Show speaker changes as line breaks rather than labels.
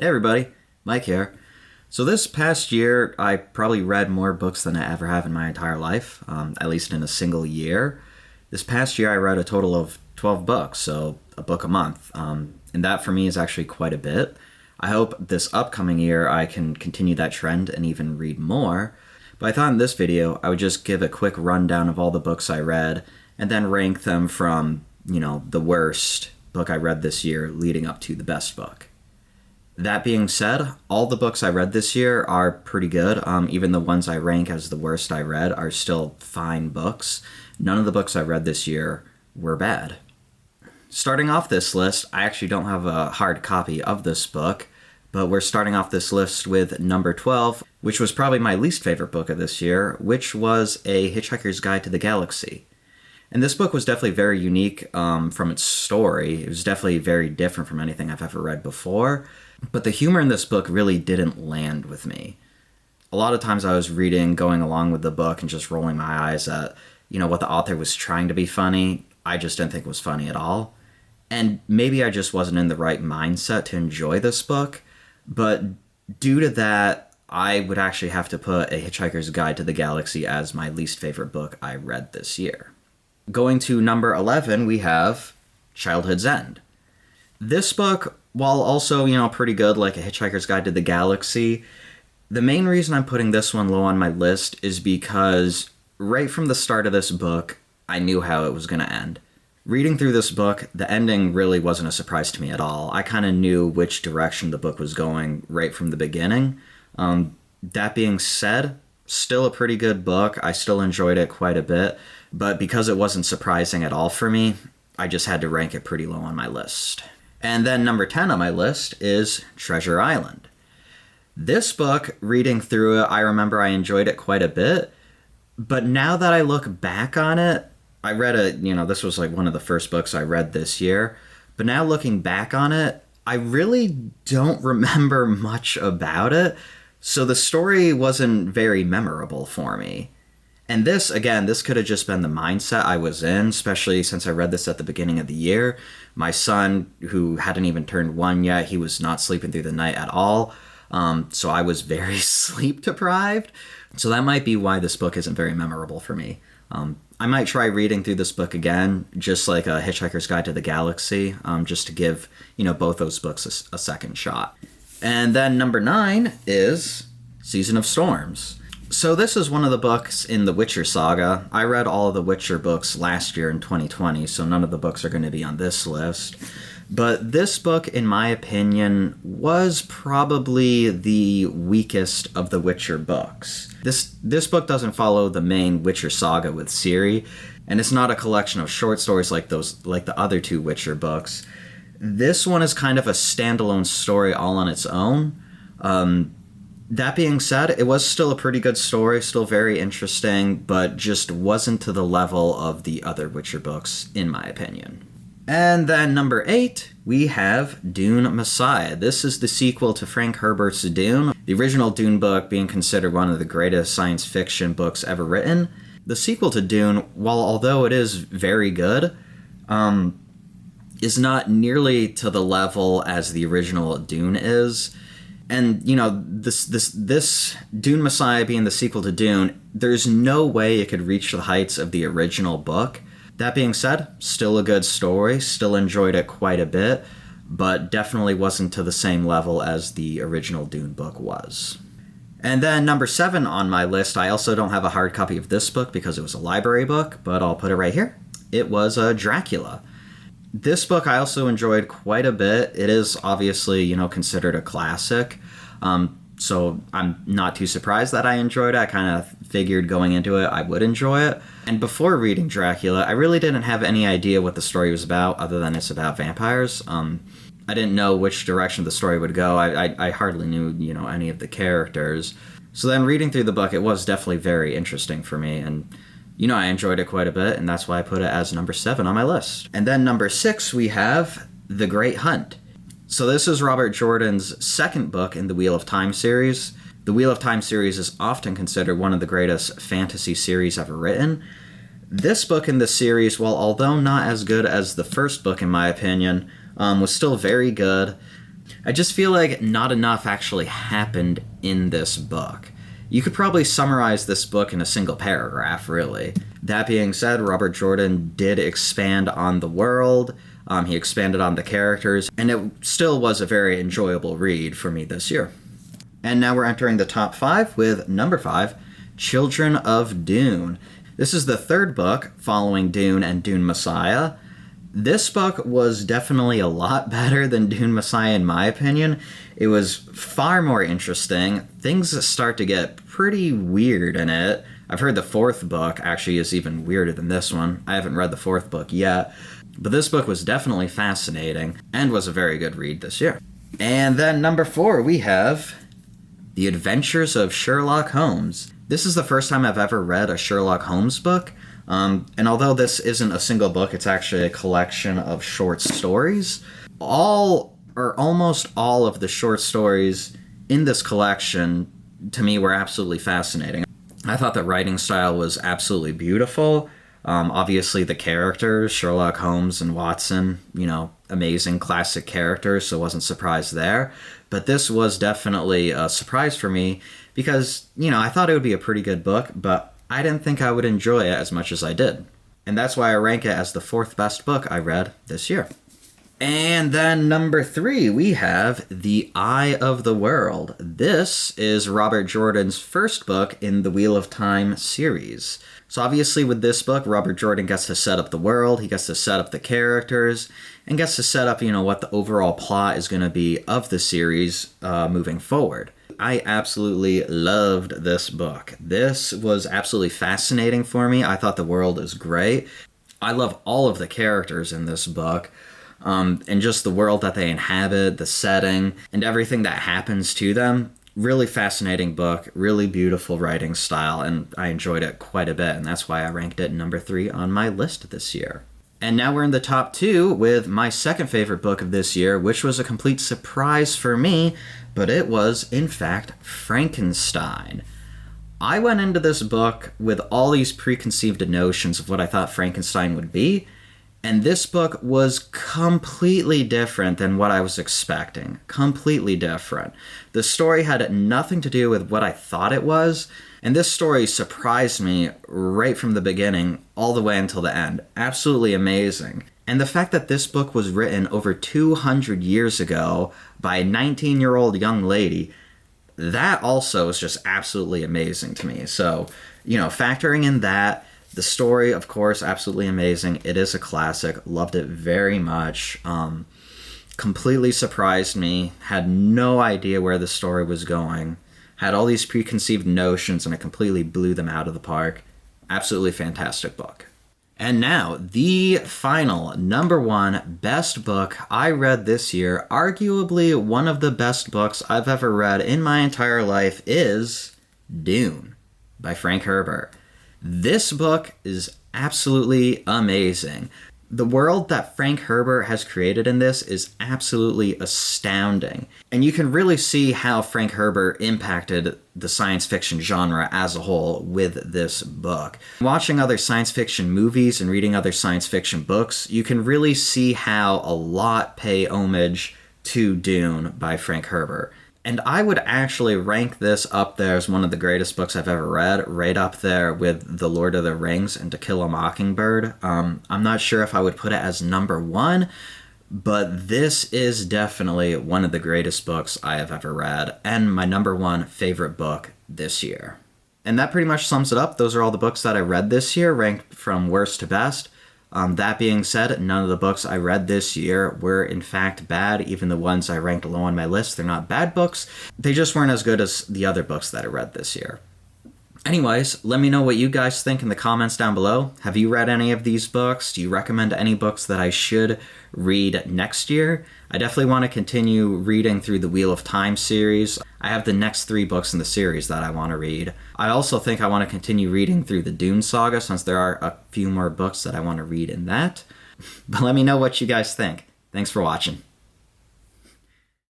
Hey everybody, Mike here. So this past year, I probably read more books than I ever have in my entire life, at least in a single year. This past year, I read a total of 12 books, so a book a month. And that for me is actually quite a bit. I hope this upcoming year I can continue that trend and even read more. But I thought in this video, I would just give a quick rundown of all the books I read and then rank them from, the worst book I read this year leading up to the best book. That being said, all the books I read this year are pretty good. Even the ones I rank as the worst I read are still fine books. None of the books I read this year were bad. Starting off this list, I actually don't have a hard copy of this book, but we're starting off this list with number 12, which was probably my least favorite book of this year, which was A Hitchhiker's Guide to the Galaxy. And this book was definitely very unique from its story. It was definitely very different from anything I've ever read before. But the humor in this book really didn't land with me. A lot of times I was reading, going along with the book, and just rolling my eyes at, what the author was trying to be funny. I just didn't think it was funny at all. And maybe I just wasn't in the right mindset to enjoy this book. But due to that, I would actually have to put A Hitchhiker's Guide to the Galaxy as my least favorite book I read this year. Going to number 11, we have Childhood's End. This book, while also, pretty good, like A Hitchhiker's Guide to the Galaxy, the main reason I'm putting this one low on my list is because right from the start of this book, I knew how it was going to end. Reading through this book, the ending really wasn't a surprise to me at all. I kind of knew which direction the book was going right from the beginning. That being said, still a pretty good book. I still enjoyed it quite a bit, but because it wasn't surprising at all for me, I just had to rank it pretty low on my list. And then number 10 on my list is Treasure Island. This book, reading through it, I remember I enjoyed it quite a bit, but now that I look back on it, I read it, this was like one of the first books I read this year, but now looking back on it, I really don't remember much about it, so the story wasn't very memorable for me. And this could have just been the mindset I was in, especially since I read this at the beginning of the year. My son, who hadn't even turned 1 yet, he was not sleeping through the night at all. So I was very sleep deprived. So that might be why this book isn't very memorable for me. I might try reading through this book again, just like A Hitchhiker's Guide to the Galaxy, just to give, both those books a second shot. And then number 9 is Season of Storms. So this is one of the books in the Witcher saga. I read all of the Witcher books last year in 2020, so none of the books are going to be on this list. But this book, in my opinion, was probably the weakest of the Witcher books. This book doesn't follow the main Witcher saga with Ciri, and it's not a collection of short stories like the other two Witcher books. This one is kind of a standalone story all on its own. That being said, it was still a pretty good story, still very interesting, but just wasn't to the level of the other Witcher books, in my opinion. And then number 8, we have Dune Messiah. This is the sequel to Frank Herbert's Dune, the original Dune book being considered one of the greatest science fiction books ever written. The sequel to Dune, although it is very good, is not nearly to the level as the original Dune is. And, this Dune Messiah being the sequel to Dune, there's no way it could reach the heights of the original book. That being said, still a good story, still enjoyed it quite a bit, but definitely wasn't to the same level as the original Dune book was. And then number 7 on my list, I also don't have a hard copy of this book because it was a library book, but I'll put it right here. It was Dracula. This book I also enjoyed quite a bit. It is obviously, considered a classic. So I'm not too surprised that I enjoyed it. I kind of figured going into it I would enjoy it. And before reading Dracula, I really didn't have any idea what the story was about other than it's about vampires. I didn't know which direction the story would go. I hardly knew, any of the characters. So then reading through the book, it was definitely very interesting for me. And I enjoyed it quite a bit, and that's why I put it as number 7 on my list. And then number 6, we have The Great Hunt. So this is Robert Jordan's second book in the Wheel of Time series. The Wheel of Time series is often considered one of the greatest fantasy series ever written. This book in the series, although not as good as the first book in my opinion, was still very good. I just feel like not enough actually happened in this book. You could probably summarize this book in a single paragraph, really. That being said, Robert Jordan did expand on the world, he expanded on the characters, and it still was a very enjoyable read for me this year. And now we're entering the top 5 with number 5, Children of Dune. This is the third book following Dune and Dune Messiah. This book was definitely a lot better than Dune Messiah in my opinion. It was far more interesting. Things start to get pretty weird in it. I've heard the fourth book actually is even weirder than this one. I haven't read the fourth book yet, but this book was definitely fascinating and was a very good read this year. And then number 4, we have The Adventures of Sherlock Holmes. This is the first time I've ever read a Sherlock Holmes book. And although this isn't a single book, it's actually a collection of short stories. All, or almost all of the short stories in this collection, to me, were absolutely fascinating. I thought the writing style was absolutely beautiful. Obviously, the characters, Sherlock Holmes and Watson, amazing classic characters, so wasn't surprised there. But this was definitely a surprise for me because, I thought it would be a pretty good book, but I didn't think I would enjoy it as much as I did. And that's why I rank it as the 4th best book I read this year. And then number 3, we have The Eye of the World. This is Robert Jordan's first book in the Wheel of Time series. So obviously with this book, Robert Jordan gets to set up the world, he gets to set up the characters, and gets to set up, what the overall plot is going to be of the series moving forward. I absolutely loved this book. This was absolutely fascinating for me. I thought the world is great. I love all of the characters in this book, and just the world that they inhabit, the setting, and everything that happens to them. Really fascinating book, really beautiful writing style, and I enjoyed it quite a bit, and that's why I ranked it number 3 on my list this year. And now we're in the top 2 with my second favorite book of this year, which was a complete surprise for me, but it was, in fact, Frankenstein. I went into this book with all these preconceived notions of what I thought Frankenstein would be, and this book was completely different than what I was expecting. Completely different. The story had nothing to do with what I thought it was, and this story surprised me right from the beginning all the way until the end. Absolutely amazing. And the fact that this book was written over 200 years ago by a 19-year-old young lady, that also is just absolutely amazing to me. So, factoring in that, the story, of course, absolutely amazing. It is a classic. Loved it very much. Completely surprised me. Had no idea where the story was going. Had all these preconceived notions, and it completely blew them out of the park. Absolutely fantastic book. And now, the final, number 1 best book I read this year, arguably one of the best books I've ever read in my entire life, is Dune by Frank Herbert. This book is absolutely amazing. The world that Frank Herbert has created in this is absolutely astounding. And you can really see how Frank Herbert impacted the science fiction genre as a whole with this book. Watching other science fiction movies and reading other science fiction books, you can really see how a lot pay homage to Dune by Frank Herbert. And I would actually rank this up there as one of the greatest books I've ever read, right up there with The Lord of the Rings and To Kill a Mockingbird. I'm not sure if I would put it as number 1, but this is definitely one of the greatest books I have ever read, and my number 1 favorite book this year. And that pretty much sums it up. Those are all the books that I read this year, ranked from worst to best. That being said, none of the books I read this year were in fact bad. Even the ones I ranked low on my list, they're not bad books. They just weren't as good as the other books that I read this year. Anyways, let me know what you guys think in the comments down below. Have you read any of these books? Do you recommend any books that I should read next year? I definitely want to continue reading through the Wheel of Time series. I have the next 3 books in the series that I want to read. I also think I want to continue reading through the Dune saga since there are a few more books that I want to read in that. But let me know what you guys think. Thanks for watching.